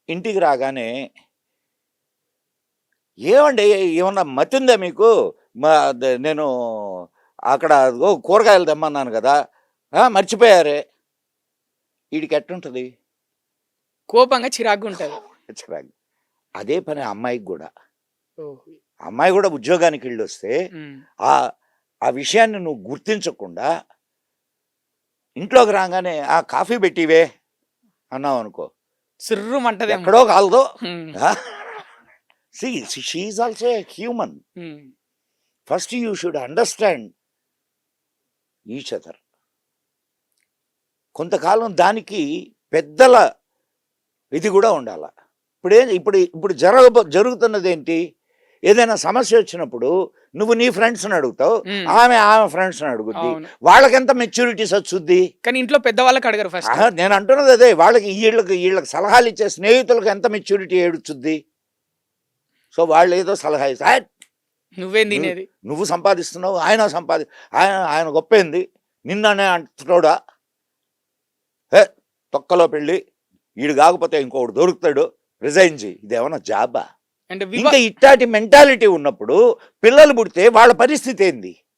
ఇంటికి రాగానే ఏమండి ఏమన్నా మతిందా మీకు? నేను అక్కడ అదిగో కూరగాయలు తెమ్మన్నాను కదా! మర్చిపోయారే. ఈడికి ఎట్టుంటది? కోపంగా చిరాకుగా ఉంటది. చిరాకు. అదే పని అమ్మాయికి గూడా. ఓహ్! అమ్మాయి గూడా ఉద్యోగానికెళ్ళొస్తే హ్మ్. ఆ ఆ విషయాన్ని నువ్వు గుర్తించకుండా ఇంట్లోకి రాగానే కాఫీ పెట్టివే అన్నావనుకో, సిర్రుమంటదేమో. ఎక్కడో కాలదో. Hmm. See she is also a human. Hmm. First you should understand each other. కొంతకాలం దానికి పెద్దల ఇది గూడా ఉండాల. ఇప్పుడు జరుగుతున్నదేంటి? ఏదైనా సమస్య వచ్చినప్పుడు నువ్వు నీ ఫ్రెండ్స్‌ని అడుగుతావు. హ్మ్. ఆమె ఫ్రెండ్స్‌ని అడుగుద్ది. అవును. వాళ్ళకెంత మెచ్యూరిటీ సచ్చుద్ది? కానీ ఇంట్లో పెద్దవాళ్ళకి అడగరు ఫస్ట్. నేను అంటున్నది అదే. వాళ్ళకి ఈళ్ళకి సలహాలిచ్చే స్నేహితులకు ఎంత మెచ్యూరిటీ ఏడుచుద్ది? సో, వాళ్ళేదో సలహా ఇస్తే నువ్వేం నువ్వు తినేది? నువ్వు సంపాదిస్తున్నావు. ఆయన గొప్పేంది? నిన్ననే అంటున్నాడా? హే! తొక్కలో పెళ్ళి. ఈడు కాకపోతే ఇంకొకడు దొరుకుతాడు. రిజైన్ చెయ్యి. ఇదేమన్నా జాబా? అంటే ఇంకా ఇట్టాటి మెంటాలిటీ ఉన్నప్పుడు పిల్లలు పుడితే వాళ్ళ పరిస్థితి ఏంది?